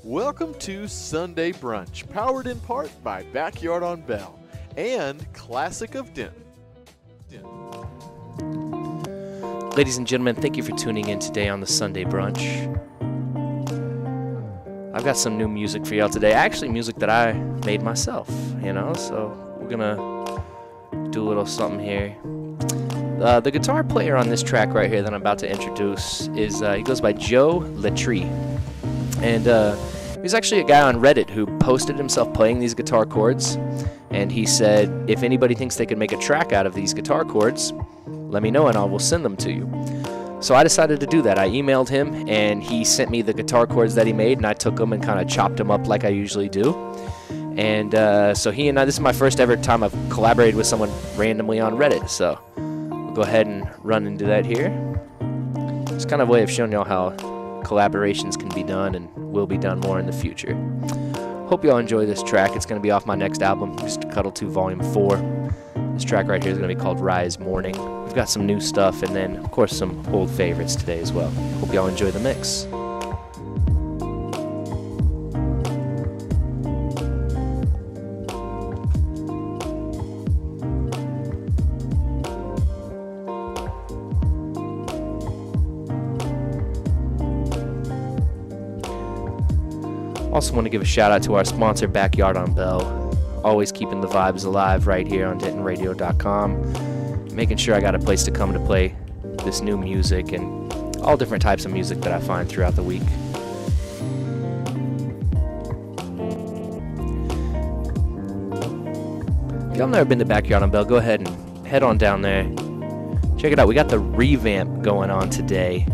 Welcome to Sunday Brunch, powered in part by Backyard on Bell and Classic of Denton. Ladies and gentlemen, thank you for tuning in today on the Sunday Brunch. I've got some new music for y'all today. Actually, music that I made myself, so we're gonna do a little something here. The guitar player on this track right here that I'm about to introduce is, he goes by Joe Latry. And he's actually a guy on Reddit who posted himself playing these guitar chords. And he said, if anybody thinks they could make a track out of these guitar chords, let me know and I will send them to you. So I decided to do that. I emailed him and he sent me the guitar chords that he made, and I took them and kind of chopped them up like I usually do. And so he and I, this is my first ever time I've collaborated with someone randomly on Reddit. So we'll go ahead and run into that here. It's kind of a way of showing y'all how collaborations can be done and will be done more in the future. Hope y'all enjoy this track. It's going to be off my next album, Mr. Cuddle 2 Volume 4. This track right here is going to be called Rise Morning. We've got some new stuff and then, of course, some old favorites today as well. Hope y'all enjoy the mix. Also want to give a shout out to our sponsor, Backyard on Bell. Always keeping the vibes alive right here on DentonRadio.com. Making sure I got a place to come to play this new music and all different types of music that I find throughout the week. If y'all never been to Backyard on Bell, go ahead and head on down there. Check it out. We got the revamp going on today.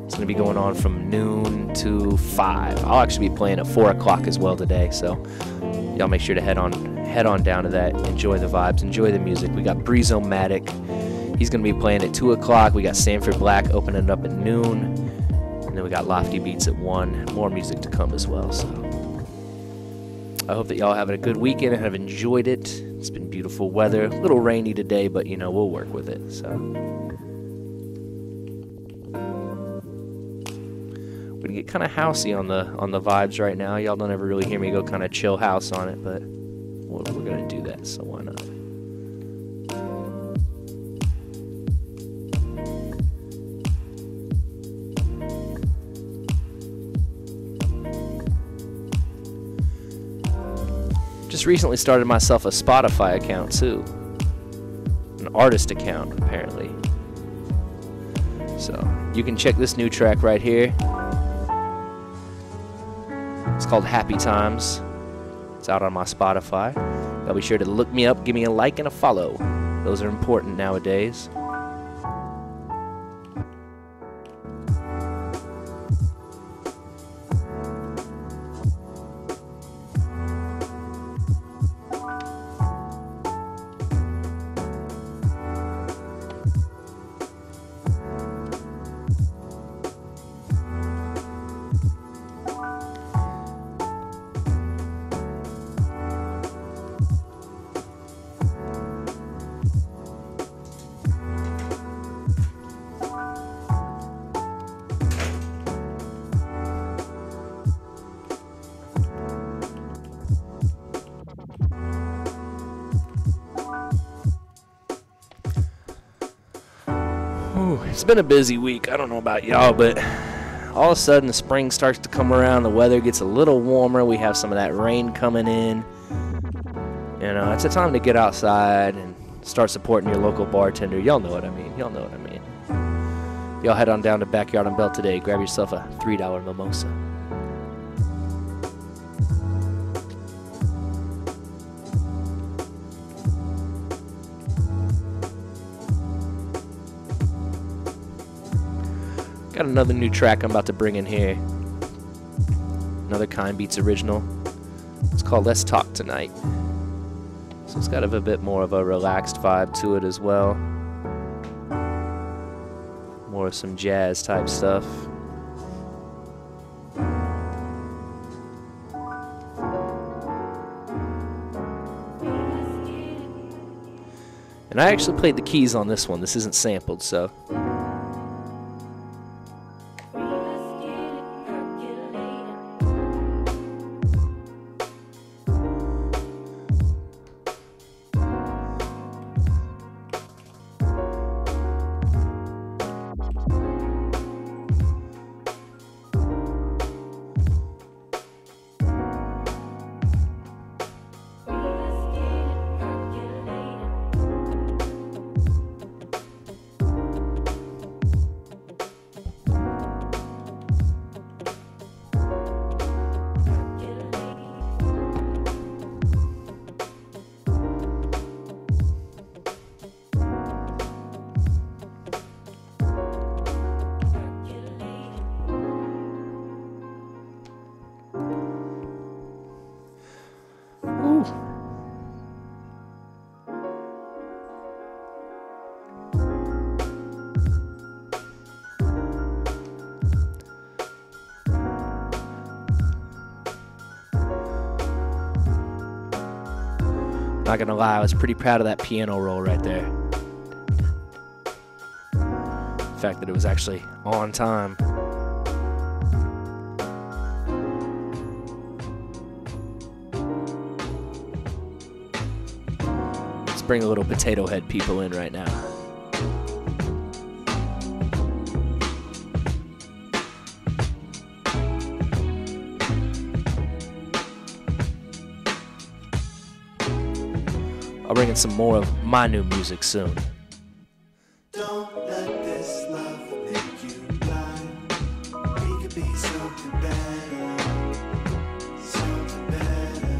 It's going to be going on from noon to 5. I'll actually be playing at 4 o'clock as well today, so y'all make sure to head on down to that. Enjoy the vibes, enjoy the music. We got Breezomatic. He's going to be playing at 2 o'clock. We got Sanford Black opening it up at noon. And then we got Lofty Beats at 1. More music to come as well, so I hope that y'all having a good weekend and have enjoyed it. It's been beautiful weather. A little rainy today, but, we'll work with it, so. We're gonna get kind of housey on the vibes right now. Y'all don't ever really hear me go kind of chill house on it, but we're gonna do that, so why not? Just recently started myself a Spotify account too, an artist account apparently. So you can check this new track right here. It's called Happy Times. It's out on my Spotify. Y'all be sure to look me up, give me a like and a follow. Those are important nowadays. It's been a busy week. I don't know about y'all, but all of a sudden the spring starts to come around. The weather gets a little warmer. We have some of that rain coming in. It's a time to get outside and start supporting your local bartender. Y'all know what I mean. Y'all head on down to Backyard on Bell today. Grab yourself a $3 mimosa. Got another new track I'm about to bring in here. Another Kind Beats original. It's called Let's Talk Tonight. So it's got a bit more of a relaxed vibe to it as well. More of some jazz type stuff. And I actually played the keys on this one. This isn't sampled, so. Not gonna lie, I was pretty proud of that piano roll right there. The fact that it was actually on time. Let's bring a little potato head people in right now. I'll bring in some more of my new music soon. Don't let this love make you blind. We could be something better, something better.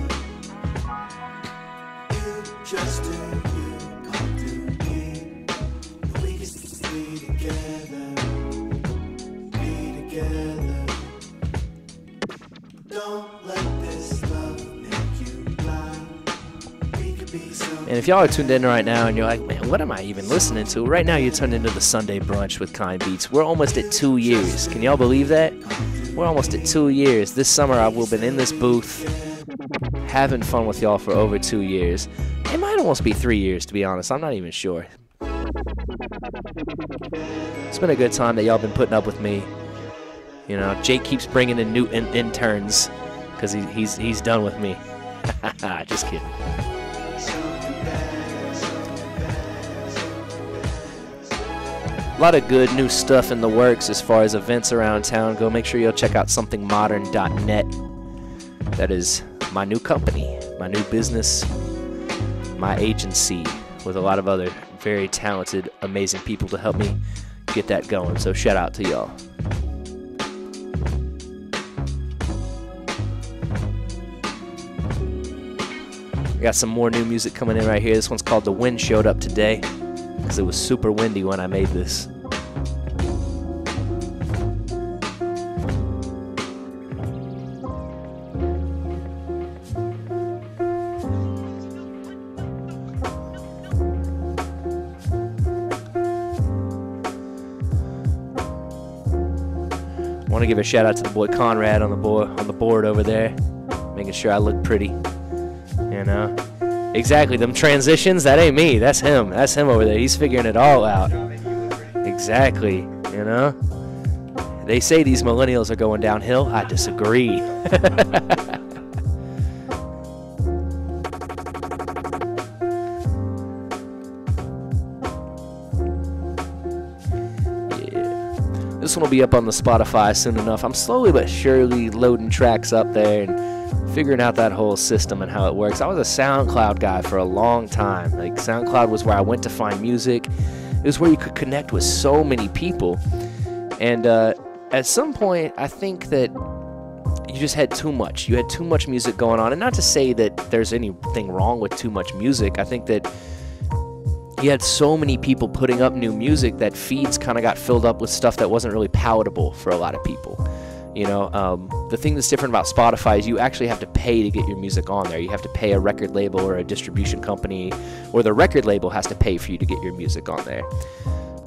You just do you, I'll do me. We can be together, be together. Don't let this love make you blind. We could be something. And if y'all are tuned in right now and you're like, man, what am I even listening to? Right now you're tuned into the Sunday Brunch with Kind Beats. We're almost at 2 years. Can y'all believe that? We're almost at 2 years. This summer I will have been in this booth having fun with y'all for over 2 years. It might almost be 3 years, to be honest. I'm not even sure. It's been a good time that y'all been putting up with me. You know, Jake keeps bringing in new interns because he's done with me. Just kidding. A lot of good new stuff in the works as far as events around town go. Make sure you'll check out somethingmodern.net. That is my new company, my new business, my agency, with a lot of other very talented, amazing people to help me get that going. So shout out to y'all. I got some more new music coming in right here. This one's called The Wind Showed Up Today, because it was super windy when I made this. I want to give a shout out to the boy Conrad on the board over there, making sure I look pretty. You know? Exactly, them transitions, that ain't me, that's him. That's him over there. He's figuring it all out. Exactly, you know? They say these millennials are going downhill. I disagree. This one will be up on the Spotify soon enough. I'm slowly but surely loading tracks up there and figuring out that whole system and how it works. I was a SoundCloud guy for a long time. Like, SoundCloud was where I went to find music. It was where you could connect with so many people. And at some point, I think that you just had too much. You had too much music going on. And not to say that there's anything wrong with too much music. I think that you had so many people putting up new music that feeds kind of got filled up with stuff that wasn't really palatable for a lot of people. You know, the thing that's different about Spotify is you actually have to pay to get your music on there. You have to pay a record label or a distribution company, or the record label has to pay for you to get your music on there.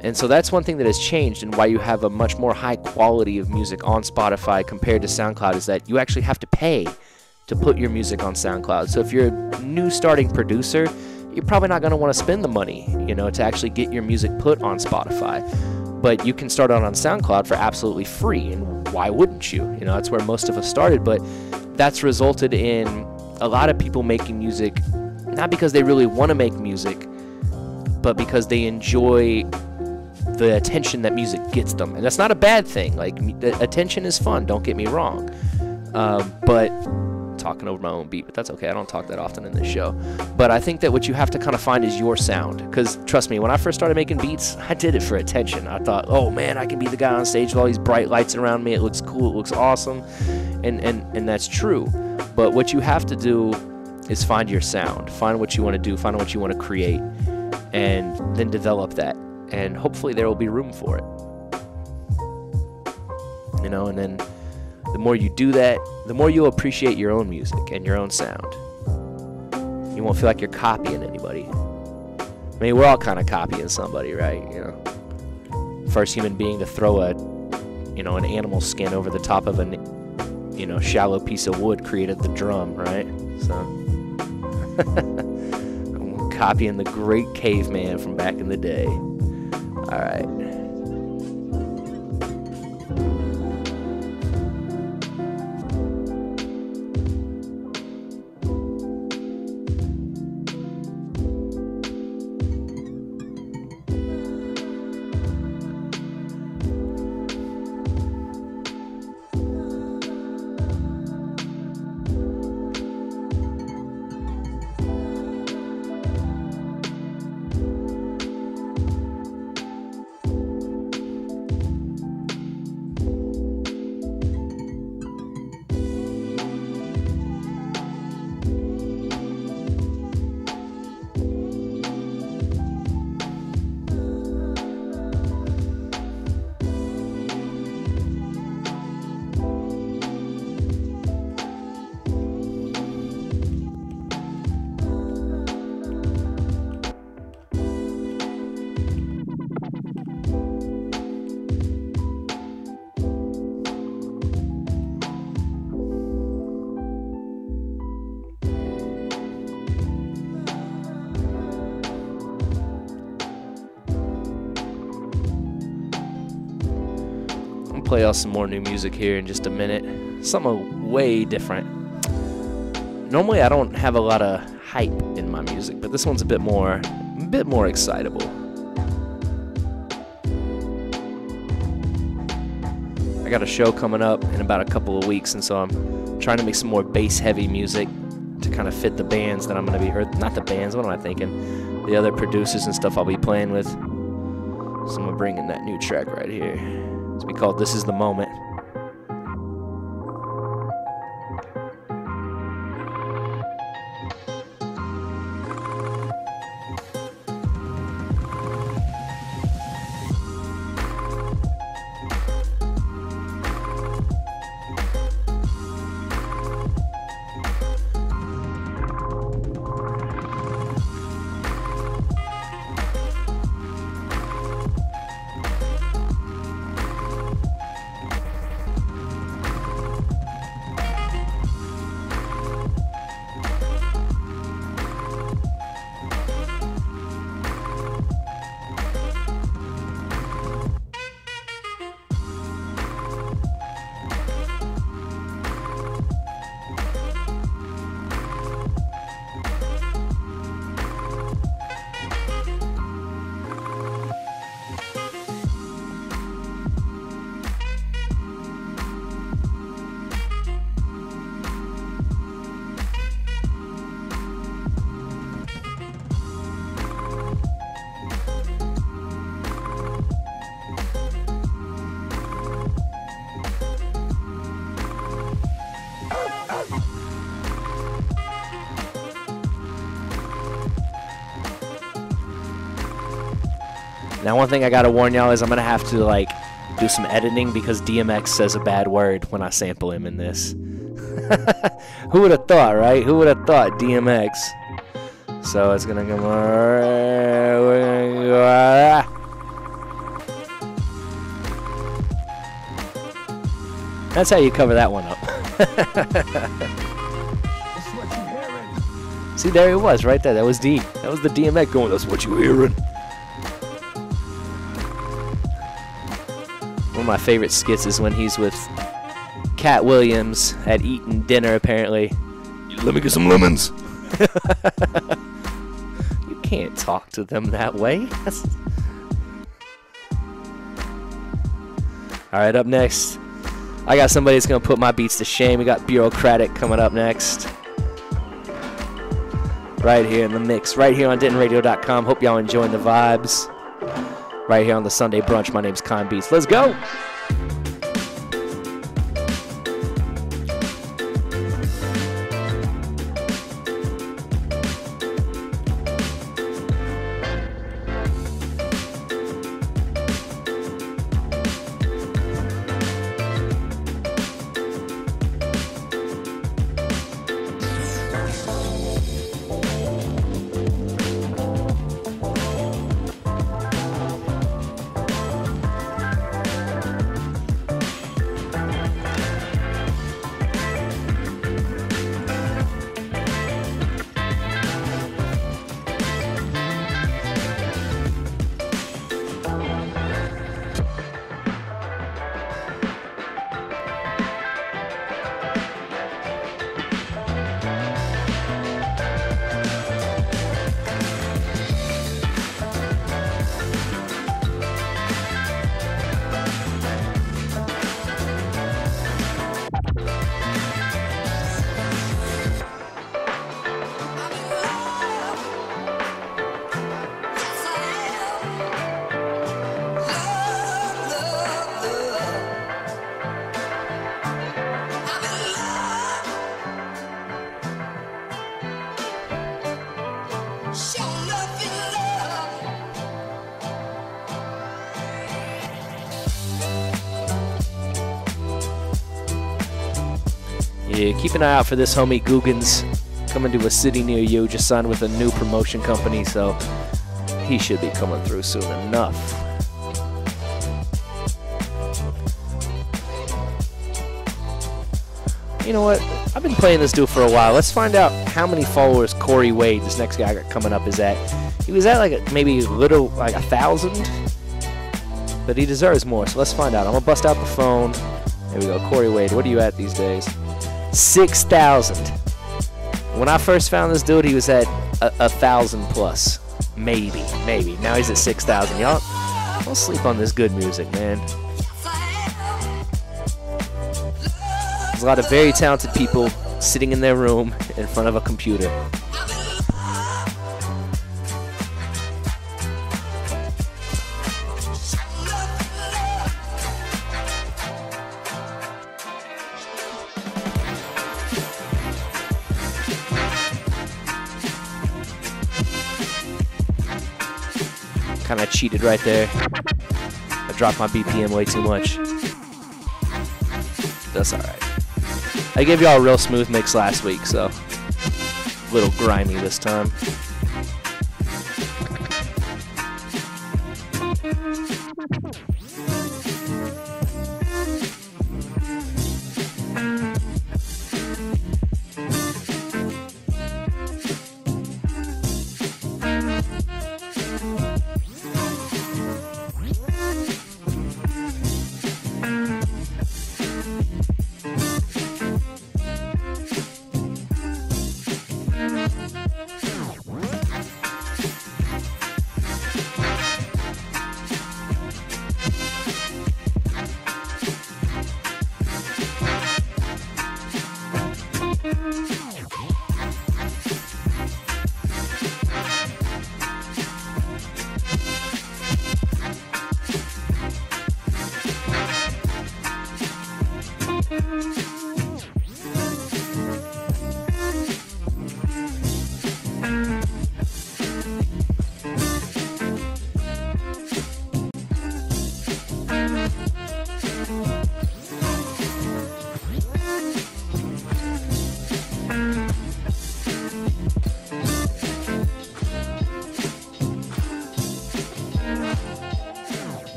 And so that's one thing that has changed, and why you have a much more high quality of music on Spotify compared to SoundCloud is that you actually have to pay to put your music on SoundCloud. So if you're a new starting producer, you're probably not going to want to spend the money, you know, to actually get your music put on Spotify. But you can start out on SoundCloud for absolutely free, and why wouldn't you? You know, that's where most of us started, but that's resulted in a lot of people making music, not because they really want to make music, but because they enjoy the attention that music gets them. And that's not a bad thing. Like, attention is fun, don't get me wrong. But talking over my own beat, but that's okay. I don't talk that often in this show. But I think that what you have to kind of find is your sound. Because trust me, when I first started making beats, I did it for attention. I thought, oh man, I can be the guy on stage with all these bright lights around me. It looks cool. It looks awesome. And that's true. But what you have to do is find your sound. Find what you want to do. Find what you want to create. And then develop that. And hopefully there will be room for it. You know, and then the more you do that, the more you'll appreciate your own music and your own sound. You won't feel like you're copying anybody. I mean, we're all kind of copying somebody, right? You know, first human being to throw an animal skin over the top of a, shallow piece of wood created the drum, right? So, I'm copying the great caveman from back in the day. All right. Play out some more new music here in just a minute. Something way different. Normally I don't have a lot of hype in my music, but this one's a bit more excitable. I got a show coming up in about a couple of weeks, and so I'm trying to make some more bass heavy music to kind of fit the bands that I'm going to be not the bands, what am I thinking? The other producers and stuff I'll be playing with. So I'm going to bring in that new track right here. It's be called This Is the Moment. Now, one thing I gotta warn y'all is I'm gonna have to do some editing because DMX says a bad word when I sample him in this. Who would have thought, right? Who would have thought DMX? So it's gonna come. That's how you cover that one up. See, there he was, right there. That was Dean. That was the DMX going, that's what you hearing. One of my favorite skits is when he's with Cat Williams at eating dinner, apparently. Let me get some lemons. You can't talk to them that way. All right, up next, I got somebody that's going to put my beats to shame. We got Bureaucratic coming up next. Right here in the mix, right here on DentonRadio.com. Hope y'all enjoying the vibes. Right here on the Sunday Brunch. My name's Con Beats. Let's go! Yeah, keep an eye out for this homie Googans coming to a city near you. Just signed with a new promotion company, so he should be coming through soon enough. You know what? I've been playing this dude for a while. Let's find out how many followers Corey Wade, this next guy coming up, is at. He was at like maybe a little, like 1,000, but he deserves more. So let's find out. I'm gonna bust out the phone. There we go. Corey Wade, what are you at these days? 6,000. When I first found this dude, he was at 1,000 plus. Maybe. Now he's at 6,000. Y'all don't sleep on this good music, man. There's a lot of very talented people sitting in their room in front of a computer. Kind of cheated right there. I dropped my BPM way too much. That's alright. I gave y'all a real smooth mix last week, so a little grimy this time.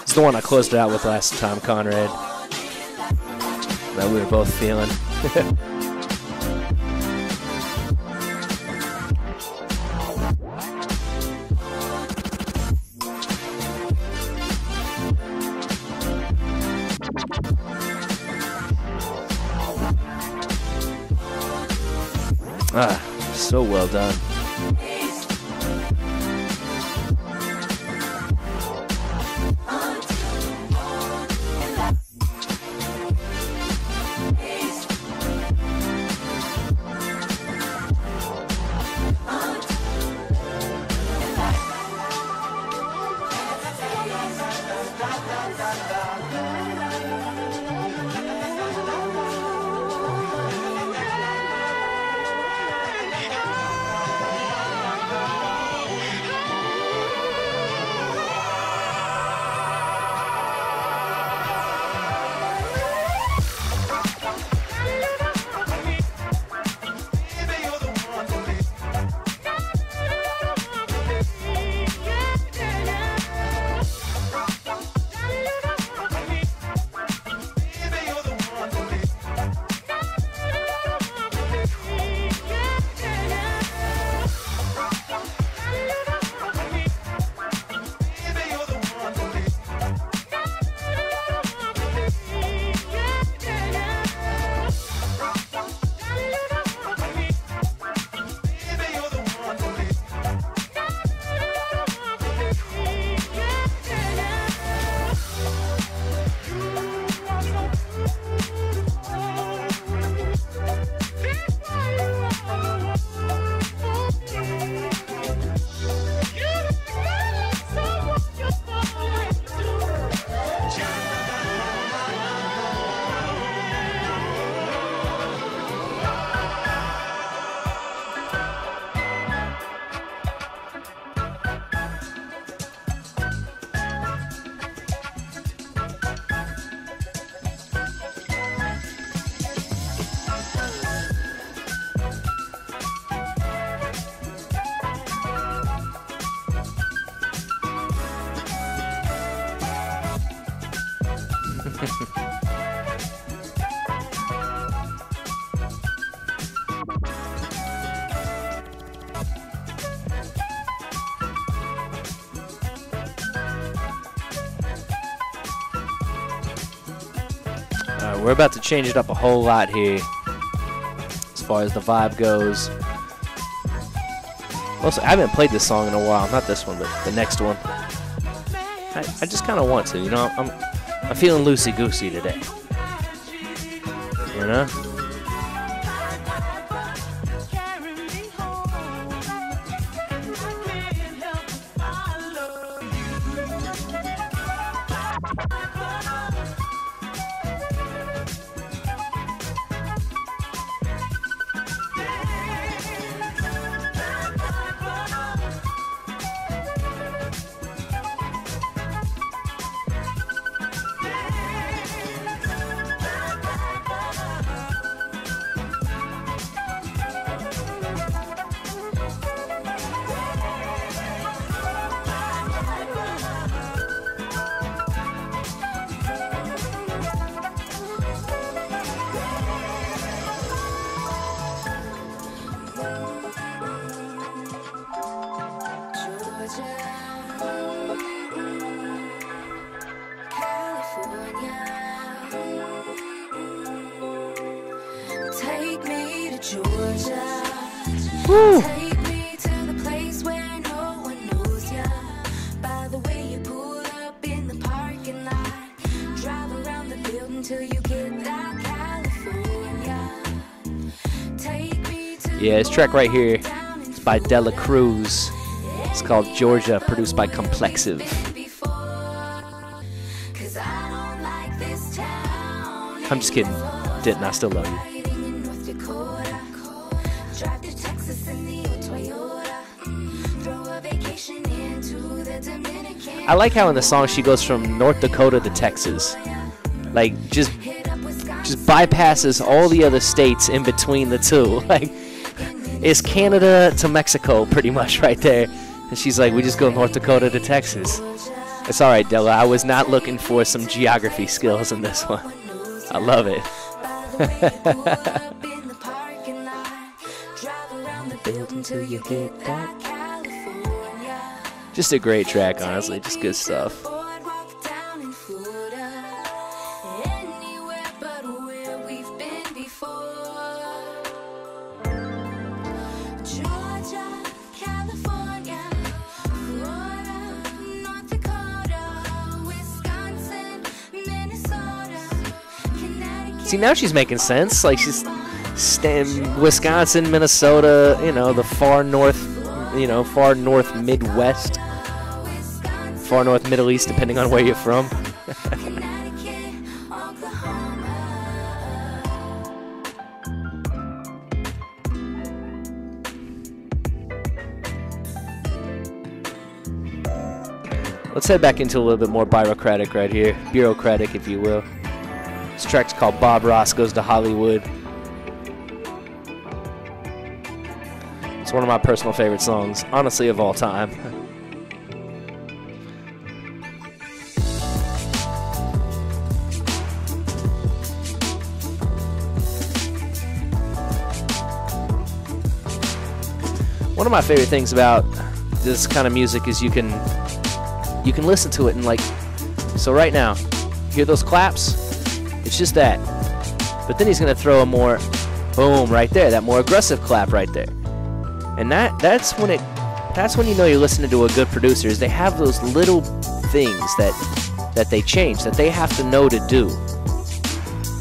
It's the one I closed it out with last time, Conrad. That we were both feeling. Ah, so well done. We're about to change it up a whole lot here as far as the vibe goes. Also, I haven't played this song in a while. Not this one, but the next one. I just kind of want to, you know. I'm feeling loosey-goosey today. You know? Take me to Georgia. Woo. Take me to the place where Yeah, this track right here is by Dela Cruz. It's called Georgia, produced by Complexive. I'm just kidding. Didn't. I still love you. I like how in the song she goes from North Dakota to Texas. Like, just bypasses all the other states in between the two. Like, it's Canada to Mexico pretty much right there. And she's like, we just go North Dakota to Texas. It's all right, Della. I was not looking for some geography skills in this one. I love it. Just a great track, honestly. Just good stuff. See, now she's making sense. Like, she's Wisconsin, Minnesota, you know, the far north, far north Midwest, far north Middle East, depending on where you're from. Let's head back into a little bit more bureaucratic right here. Bureaucratic, if you will. This track's called Bob Ross Goes to Hollywood. It's one of my personal favorite songs, honestly, of all time. One of my favorite things about this kind of music is you can listen to it and, like, so right now, hear those claps? It's just that. But then he's going to throw a more boom right there, that more aggressive clap right there. And that's when you know you're listening to a good producer, is they have those little things that they change, that they have to know to do.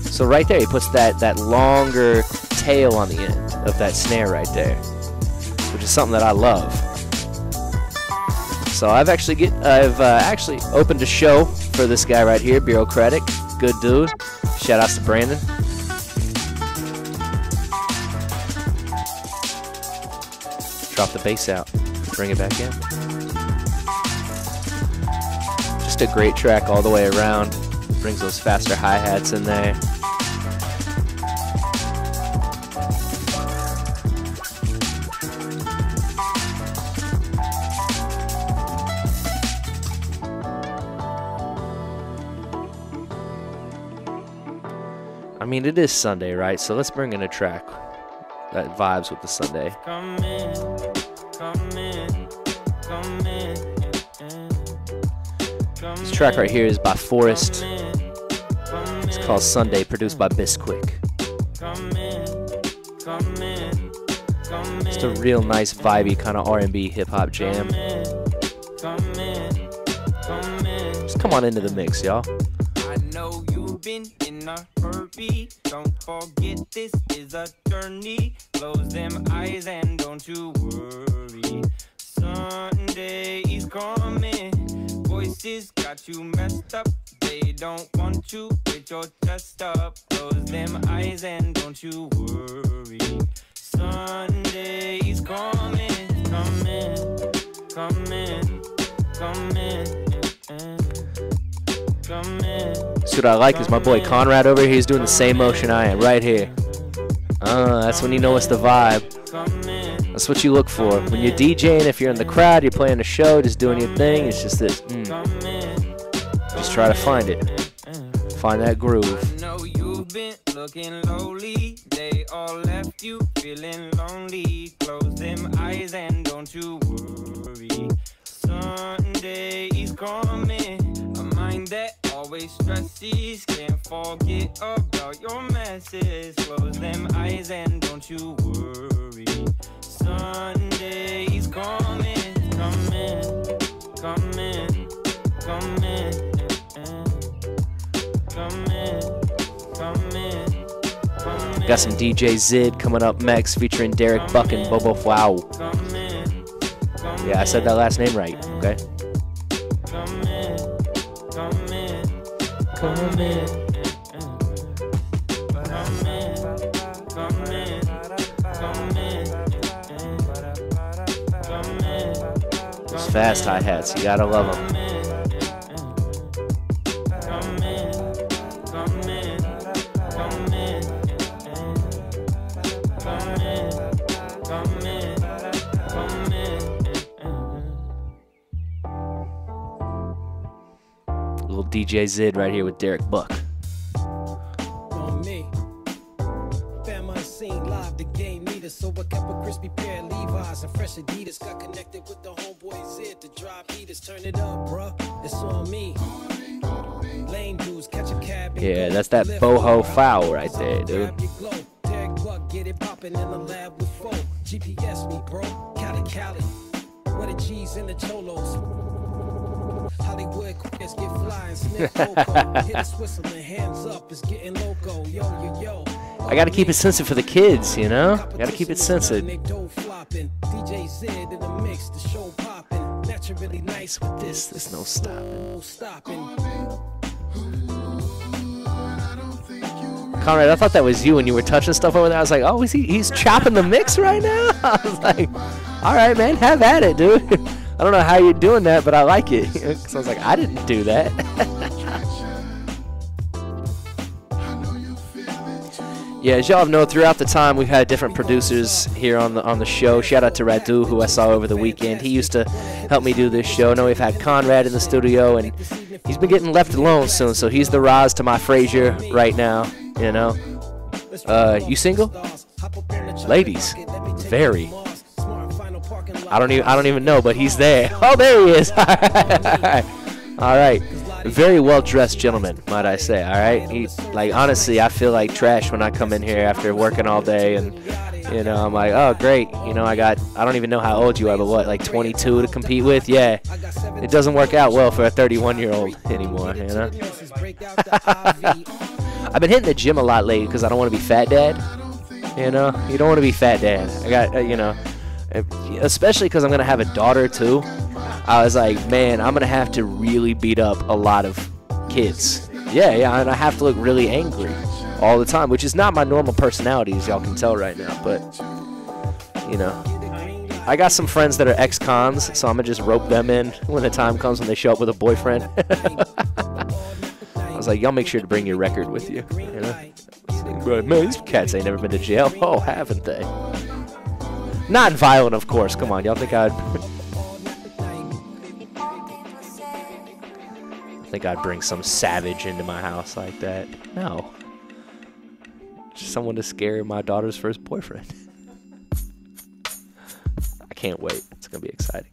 So right there, he puts that longer tail on the end of that snare right there, which is something that I love. So I've actually opened a show for this guy right here, Bureaucratic. Good dude. Shout outs to Brandon. Drop the bass out. Bring it back in. Just a great track all the way around. Brings those faster hi-hats in there. I mean, it is Sunday, right? So let's bring in a track that vibes with the Sunday. This track right here is by Forrest. It's called Sunday, produced by Bisquick. Just a real nice, vibey kind of R&B hip-hop jam. Just come on into the mix, y'all. Been in a hurry, don't forget this is a journey. Close them eyes and don't you worry. Sunday is coming. Voices got you messed up. They don't want you with your chest up. Close them eyes and don't you worry. Sunday is coming, coming, coming, coming. See, what I like is my boy Conrad over here. He's doing the same motion I am right here. That's when you know it's the vibe. That's what you look for. When you're DJing, if you're in the crowd, you're playing a show, just doing your thing, it's just this. Just try to find it. Find that groove. I know you've been looking lowly. They all left you feeling lonely. Close them eyes and don't you worry. Sunday is coming. A mind that always stresses. Can't forget about your messes. Close them eyes and don't you worry. Sunday is coming, coming, coming, coming, coming, coming, coming. Got some DJ Zid coming up next featuring Derek Buck and Bobo Wow. Yeah, I said that last name right, okay? Come in. Those fast hi-hats, you gotta love them. Little DJ Zid right here with Derek Buck. On me. Fam unseen live, the game needed. So I kept a crispy pair of Levi's and fresh Adidas. Got connected with the homeboy Zid to drive heaters. Turn it up, bruh. It's on me. Lane dudes, catch a cab. Yeah, that's that boho foul right there, dude. Derek Buck, get it poppin' in the lab with folk. GPS me, bro. Cali. Where the G's in the cholos. Hollywood quickers get fly and sniff loco. Hit a Switzerland, hands up, it's getting loco. Yo. I gotta keep it sensitive for the kids, you know? Gotta keep it sensitive. DJ Zid in the mix, the show poppin'. Naturally nice with this, There's no stopping. Conrad, I thought that was you when you were touching stuff over there. I was like, oh, he's chopping the mix right now? I was like, all right, man, have at it, dude. I don't know how you're doing that, but I like it. So I was like, I didn't do that. Yeah, as y'all know, throughout the time we've had different producers here on the show. Shout out to Radu, who I saw over the weekend. He used to help me do this show. Now we've had Conrad in the studio, and he's been getting left alone soon. So he's the Roz to my Frasier right now. You know, you single? Ladies, very. I don't even know, but he's there. Oh, there he is. All right. Very well-dressed gentleman, might I say. All right. He, like, honestly, I feel like trash when I come in here after working all day, and you know, I'm like, oh, great. You know, I don't even know how old you are, but what, like 22 to compete with? Yeah. It doesn't work out well for a 31-year-old anymore. You know. I've been hitting the gym a lot lately because I don't want to be fat dad. You know, you don't want to be fat dad. I got, you know, especially because I'm going to have a daughter too. I was like, man, I'm going to have to really beat up a lot of kids. Yeah, and I have to look really angry all the time, which is not my normal personality, as y'all can tell right now. But, you know, I got some friends that are ex-cons, so I'm going to just rope them in when the time comes when they show up with a boyfriend. I was like, y'all make sure to bring your record with you, you know? But, man, these cats ain't never been to jail. Oh, haven't they? Not violent, of course. Come on, y'all think I'd... I think I'd bring some savage into my house like that. No. Just someone to scare my daughter's first boyfriend. I can't wait. It's going to be exciting.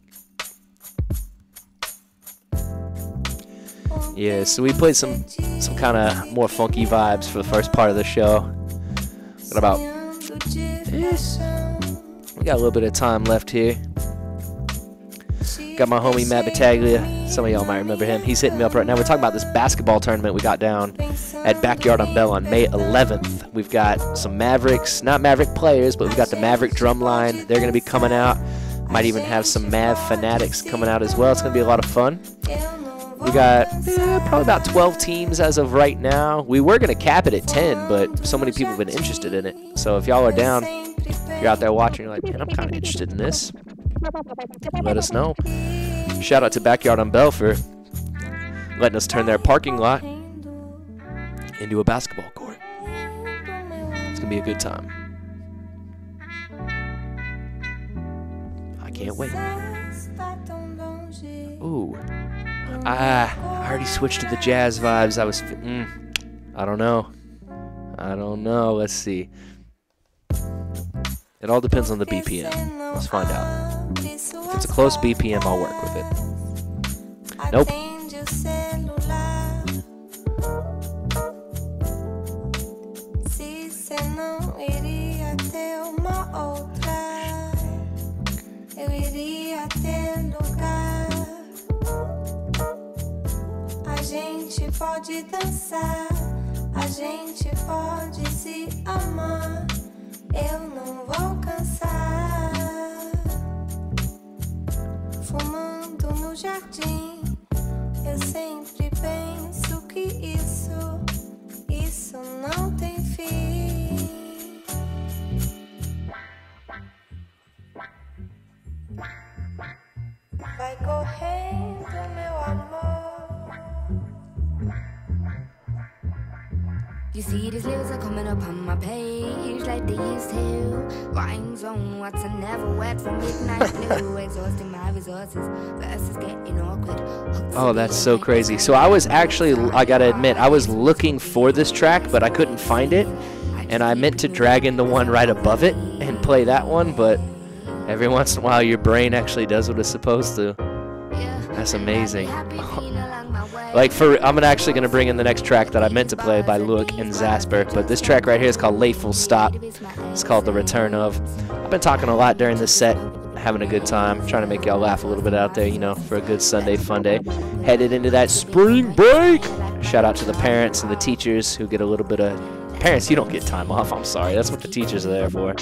Yeah, so we played some kind of more funky vibes for the first part of the show. Got about... we got a little bit of time left here. Got my homie Matt Battaglia. Some of y'all might remember him. He's hitting me up right now. We're talking about this basketball tournament we got down at Backyard on Bell on May 11th. We've got some Mavericks, not Maverick players, but we've got the Maverick drumline. They're going to be coming out. Might even have some Mav fanatics coming out as well. It's going to be a lot of fun. We got probably about 12 teams as of right now. We were going to cap it at 10, but so many people have been interested in it. So if y'all are down, if you're out there watching, you're like, man, I'm kind of interested in this, let us know. Shout out to Backyard on Bell for letting us turn their parking lot into a basketball court. It's going to be a good time. I can't wait. Ooh. I already switched to the jazz vibes. I don't know. Let's see. It all depends on the BPM. Let's find out. If it's a close BPM, I'll work with it. Nope. Pode dançar, a A gente pode se amar, eu não vou cansar. Fumando no jardim, eu sempre penso que isso não tem fim. Vai correndo, meu amor. You see these lyrics are coming up on my page like they used to. Rhymes on what's I never wet from midnight blue. Exhausting my resources, verses getting awkward. Oh, that's so crazy. So I was actually, I gotta admit, I was looking for this track, but I couldn't find it. And I meant to drag in the one right above it and play that one, but every once in a while your brain actually does what it's supposed to. That's amazing. Like I'm actually gonna bring in the next track that I meant to play by Luke and Zasper, but this track right here is called Lay Full Stop. It's called The Return Of. I've been talking a lot during this set, having a good time, trying to make y'all laugh a little bit out there, you know, for a good Sunday fun day. Headed into that spring break. Shout out to the parents and the teachers who get a little bit of. Parents, you don't get time off. I'm sorry. That's what the teachers are there for.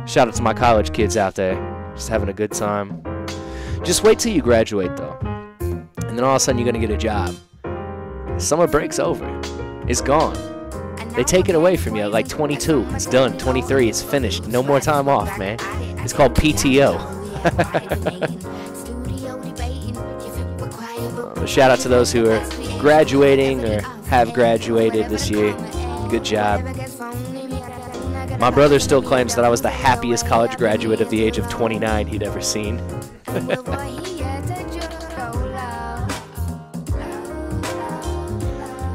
Shout out to my college kids out there, just having a good time. Just wait till you graduate, though. And then all of a sudden, you're going to get a job. Summer break's over. It's gone. They take it away from you at like 22. It's done. 23. It's finished. No more time off, man. It's called PTO. Shout out to those who are graduating or have graduated this year. Good job. My brother still claims that I was the happiest college graduate of the age of 29 he'd ever seen.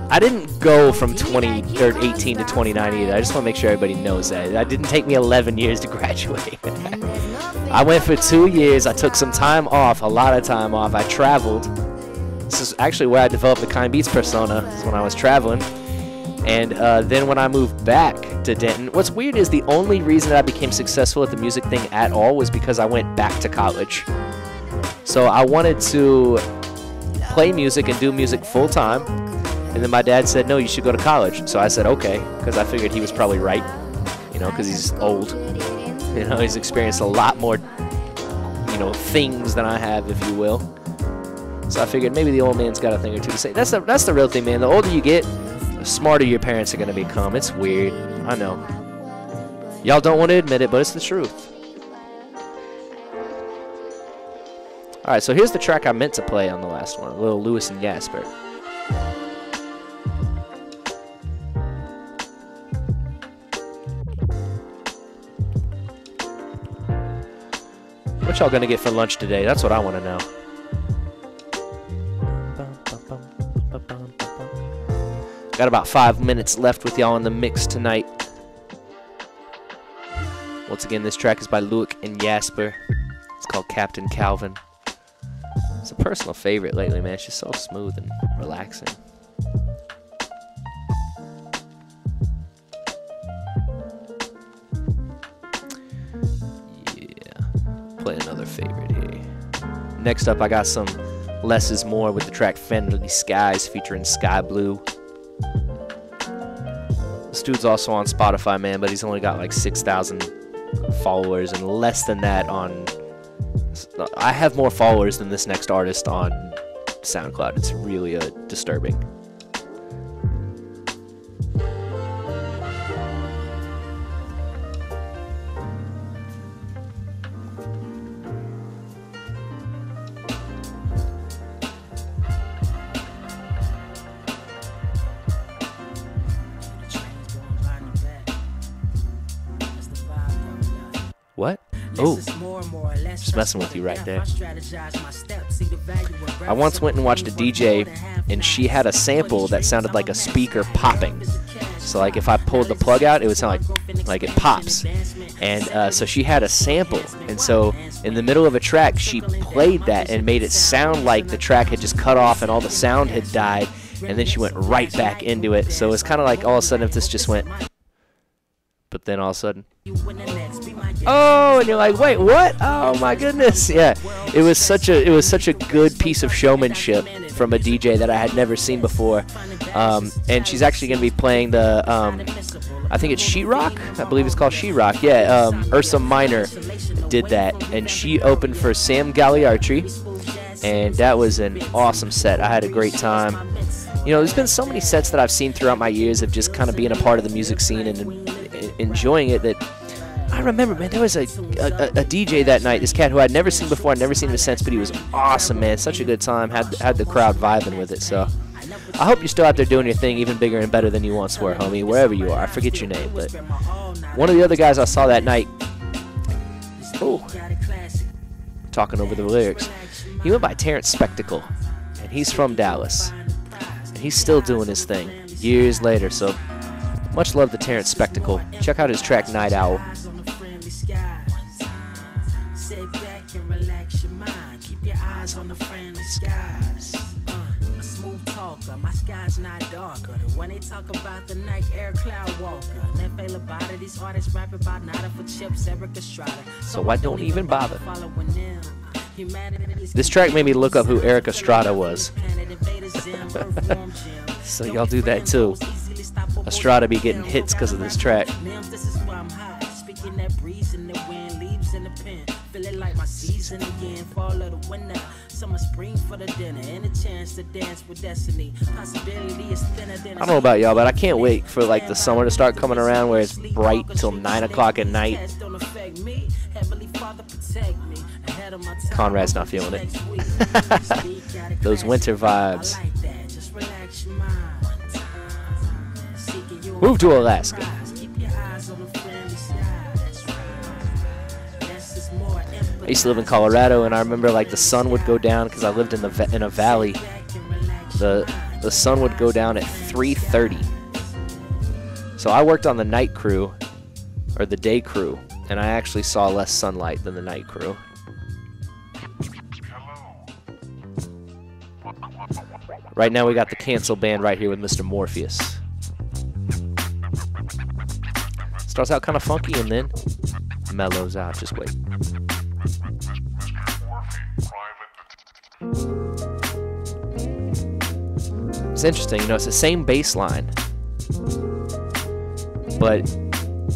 I didn't go from 18 to 29 either. I just want to make sure everybody knows that. It didn't take me 11 years to graduate. I went for 2 years. I took some time off, a lot of time off. I traveled. This is actually where I developed the Kind Beats persona, is when I was traveling. And then when I moved back to Denton, what's weird is the only reason that I became successful at the music thing at all was because I went back to college. So I wanted to play music and do music full time. And then my dad said, no, you should go to college. So I said, okay, because I figured he was probably right, you know, because he's old. You know, he's experienced a lot more, you know, things than I have, if you will. So I figured maybe the old man's got a thing or two to say. That's the real thing, man. The older you get, the smarter your parents are going to become. It's weird. I know. Y'all don't want to admit it, but it's the truth. All right, so here's the track I meant to play on the last one, a little Lewis and Jasper. What y'all gonna get for lunch today? That's what I want to know. Got about 5 minutes left with y'all in the mix tonight. Once again, this track is by Luke and Jasper. It's called Captain Calvin. It's a personal favorite lately, man. It's just so smooth and relaxing. Play another favorite here. Next up, I got some Less Is More with the track Friendly Skies featuring Sky Blue. This dude's also on Spotify, man, but he's only got like 6,000 followers and less than that on... I have more followers than this next artist on SoundCloud. It's really disturbing. What? Oh, just messing with you right there. I once went and watched a DJ, and she had a sample that sounded like a speaker popping. So, like, if I pulled the plug out, it would sound like it pops. And so she had a sample, and so in the middle of a track, she played that and made it sound like the track had just cut off and all the sound had died, and then she went right back into it. So it's kind of like all of a sudden if this just went... But then all of a sudden, oh, and you're like, wait, what? Oh my goodness! Yeah, it was such a good piece of showmanship from a DJ that I had never seen before. And she's actually going to be playing the, I think it's Sheetrock. I believe it's called Sheetrock. Yeah, Ursa Minor did that. And she opened for Sam Gagliardi. And that was an awesome set. I had a great time. You know, there's been so many sets that I've seen throughout my years of just kind of being a part of the music scene and enjoying it that I remember, man, there was a DJ that night, this cat who I'd never seen before, I'd never seen him since, but he was awesome, man. Such a good time, had the crowd vibing with it. So I hope you're still out there doing your thing even bigger and better than you once were, homie, wherever you are. I forget your name, but one of the other guys I saw that night, talking over the lyrics, he went by Terrence Spectacle, and he's from Dallas. And he's still doing his thing years later, so much love to Terrence Spectacle. Check out his track Night Owl. Sit back and relax your mind. Keep your eyes on the friendly skies. A smooth talker, my sky's not darker. The one they talk about the night air cloud walker. Never fail about it. These artists rap about nada for chips, Eric Estrada. So I don't even bother. This track made me look up who Eric Estrada was. So y'all do that too. Estrada be getting hits because of this track. I don't know about y'all, but I can't wait for like the summer to start coming around where it's bright till 9 o'clock at night. Conrad's not feeling it. Those winter vibes. Move to Alaska. I used to live in Colorado, and I remember like the sun would go down because I lived in a valley. The sun would go down at 3:30. So I worked on the night crew, or the day crew, and I actually saw less sunlight than the night crew. Right now we got the Cancel Band right here with Mr. Morpheus. Starts out kind of funky and then mellows out. Just wait. It's interesting, you know, it's the same bass line, but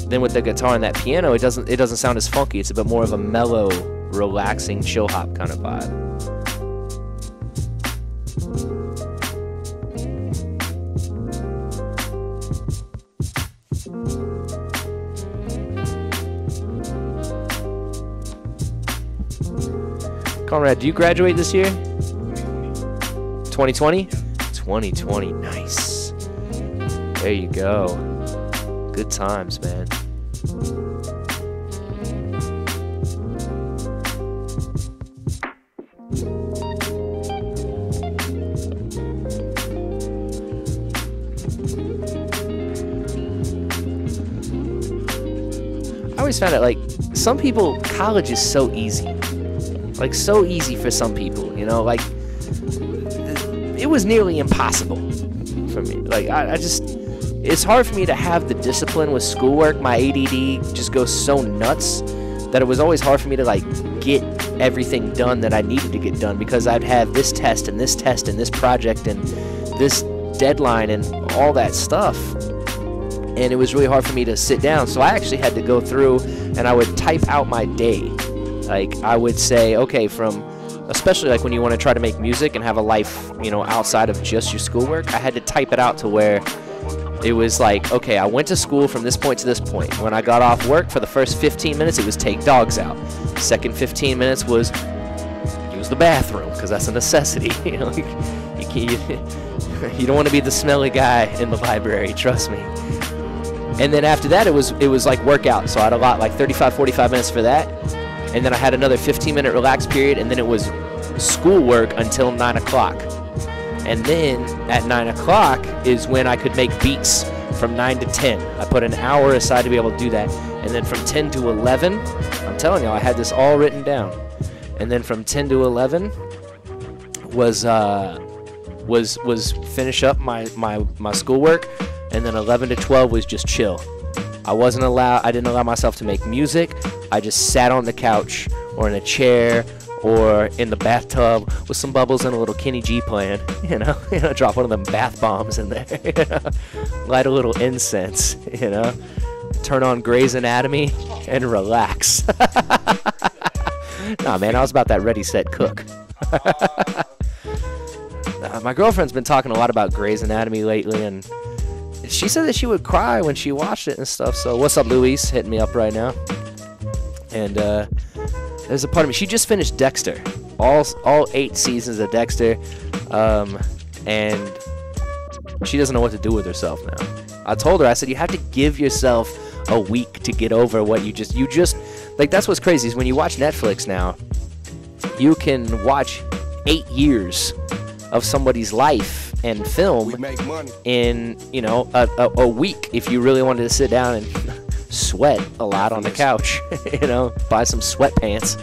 then with the guitar and that piano, it doesn't sound as funky. It's a bit more of a mellow, relaxing, chill hop kind of vibe. Conrad, do you graduate this year? 2020? 2020, nice. There you go. Good times, man. I always found it like some people, college is so easy. Like, so easy for some people, you know, like, it was nearly impossible for me. Like, I just, it's hard for me to have the discipline with schoolwork. My ADD just goes so nuts that it was always hard for me to, like, get everything done that I needed to get done because I'd have this test and this test and this project and this deadline and all that stuff. And it was really hard for me to sit down. So I actually had to go through and I would type out my day. Like, I would say, okay, especially like when you want to try to make music and have a life, you know, outside of just your schoolwork, I had to type it out to where it was like, okay, I went to school from this point to this point. When I got off work, for the first 15 minutes, it was take dogs out. Second 15 minutes was use the bathroom, because that's a necessity. You know, you don't want to be the smelly guy in the library, trust me. And then after that, it was like workout. So I had a lot, like 35, 45 minutes for that. And then I had another 15-minute relaxed period, and then it was schoolwork until 9 o'clock. And then at 9 o'clock is when I could make beats from 9 to 10. I put an hour aside to be able to do that. And then from 10 to 11, I'm telling you, I had this all written down. And then from 10 to 11 was finish up my schoolwork, and then 11 to 12 was just chill. I didn't allow myself to make music. I just sat on the couch or in a chair or in the bathtub with some bubbles and a little Kenny G playing, drop one of them bath bombs in there, light a little incense, turn on Grey's Anatomy and relax. Nah, man, I was about that ready, set, cook. My girlfriend's been talking a lot about Grey's Anatomy lately, and she said that she would cry when she watched it and stuff. So what's up, Louise? Hitting me up right now. And there's a part of me. She just finished Dexter, all 8 seasons of Dexter, and she doesn't know what to do with herself now. I told her, I said, you have to give yourself a week to get over what you just like. That's what's crazy is when you watch Netflix now, you can watch 8 years of somebody's life and film in a week if you really wanted to sit down and sweat a lot on the couch, buy some sweatpants,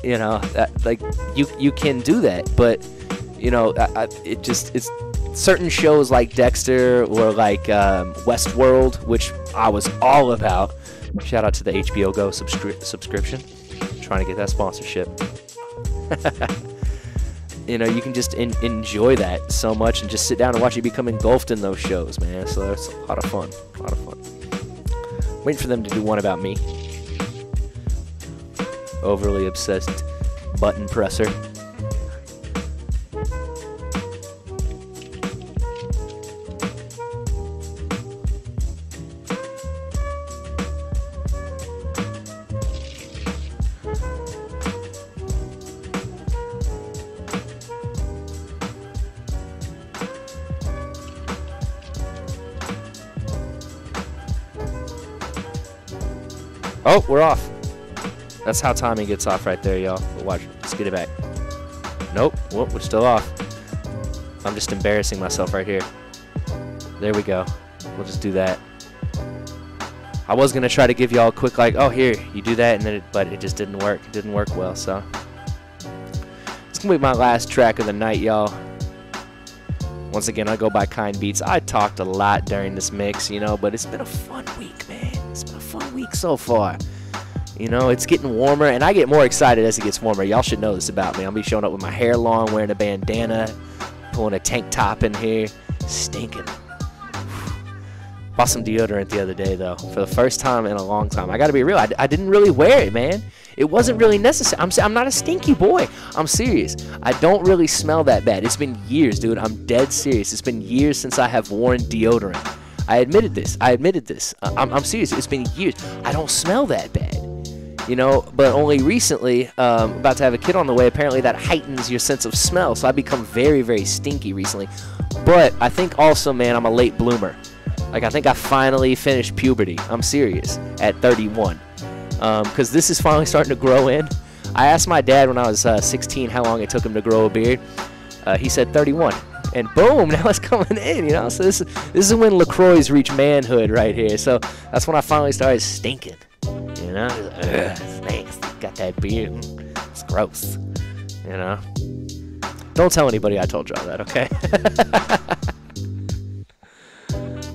you can do that. But it's certain shows like Dexter or like Westworld, which I was all about. Shout out to the HBO Go subscription, trying to get that sponsorship. You can just enjoy that so much and just sit down and watch it become engulfed in those shows, man. So that's a lot of fun. Waiting for them to do one about me. Overly obsessed button presser. Oh, we're off. That's how timing gets off right there, y'all. But watch. Let's get it back. Nope. Well, we're still off. I'm just embarrassing myself right here. There we go. We'll just do that. I was going to try to give y'all a quick, oh, here, you do that, but it just didn't work. It didn't work well, so. It's going to be my last track of the night, y'all. Once again, I go by Kind Beats. I talked a lot during this mix, but it's been a fun week, man. It's been a fun week so far. It's getting warmer, and I get more excited as it gets warmer. Y'all should know this about me. I'll be showing up with my hair long, wearing a bandana, pulling a tank top in here, stinking. Bought some deodorant the other day, though, for the first time in a long time. I got to be real. I didn't really wear it, man. It wasn't really necessary. I'm not a stinky boy. I'm serious. I don't really smell that bad. It's been years, dude. I'm dead serious. It's been years since I have worn deodorant. I admitted this. I'm serious. It's been years. I don't smell that bad. But only recently, about to have a kid on the way, apparently that heightens your sense of smell. So I've become very, very stinky recently. But I think also, man, I'm a late bloomer. I think I finally finished puberty. I'm serious. At 31. Because this is finally starting to grow in. I asked my dad when I was 16 how long it took him to grow a beard. He said 31. And boom, now it's coming in, So this is when LaCroix reach manhood right here. So that's when I finally started stinking. Stinks. Got that beard. It's gross. Don't tell anybody I told y'all that, okay?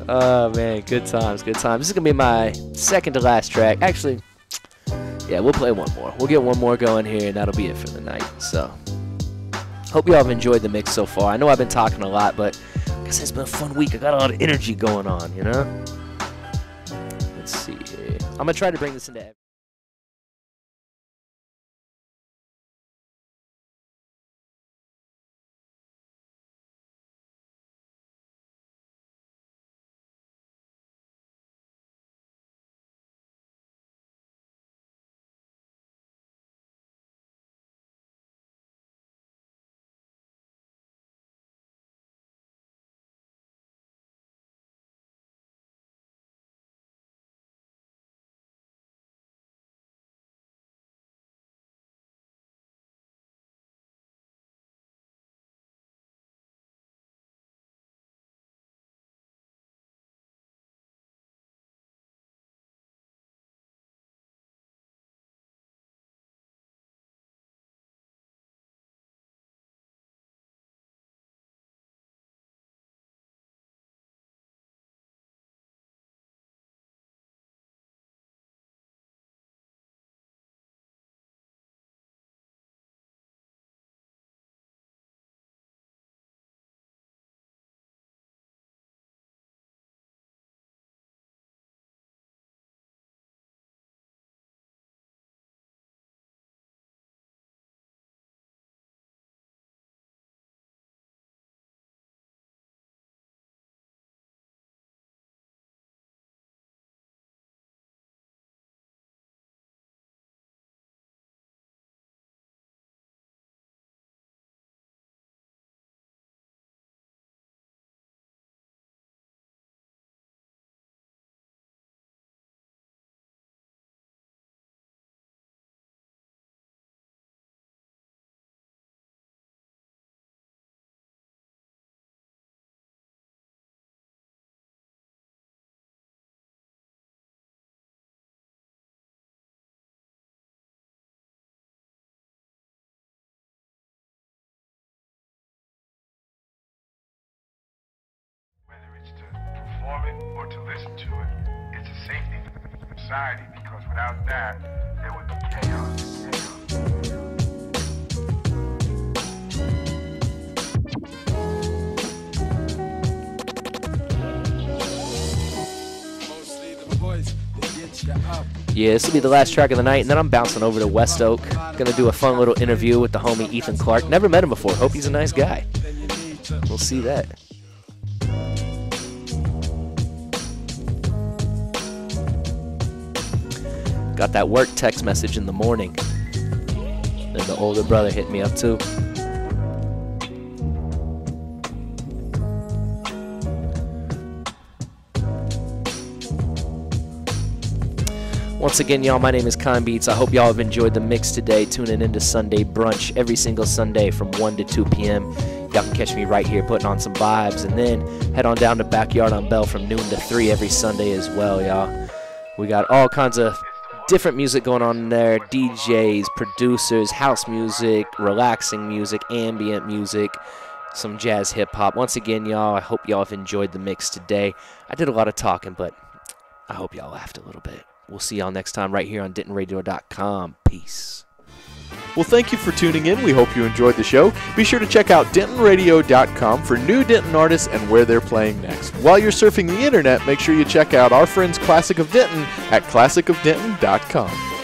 Oh, man, good times. This is going to be my second to last track. Actually, yeah, we'll play one more. We'll get one more going here, and that'll be it for the night. So, hope y'all have enjoyed the mix so far. I know I've been talking a lot, but I guess it's been a fun week. I got a lot of energy going on, Let's see here. I'm going to try to bring this into perform it or to listen to it. It's a safety for society, because without that, there would be chaos. Yeah, this will be the last track of the night, and then I'm bouncing over to West Oak. Gonna do a fun little interview with the homie Ethan Clark. Never met him before. Hope he's a nice guy. We'll see that. Got that work text message in the morning. And the older brother hit me up too. Once again, y'all, my name is Con Beats. I hope y'all have enjoyed the mix today. Tuning into Sunday Brunch every single Sunday from 1 to 2 p.m. Y'all can catch me right here putting on some vibes, and then head on down to Backyard on Bell from noon to 3 every Sunday as well, y'all. We got all kinds of different music going on in there. DJs, producers, house music, relaxing music, ambient music, some jazz hip-hop. Once again, y'all, I hope y'all have enjoyed the mix today. I did a lot of talking, but I hope y'all laughed a little bit. We'll see y'all next time right here on DentonRadio.com. Peace. Well, thank you for tuning in. We hope you enjoyed the show. Be sure to check out DentonRadio.com for new Denton artists and where they're playing next. While you're surfing the internet, make sure you check out our friends Classic of Denton at ClassicofDenton.com.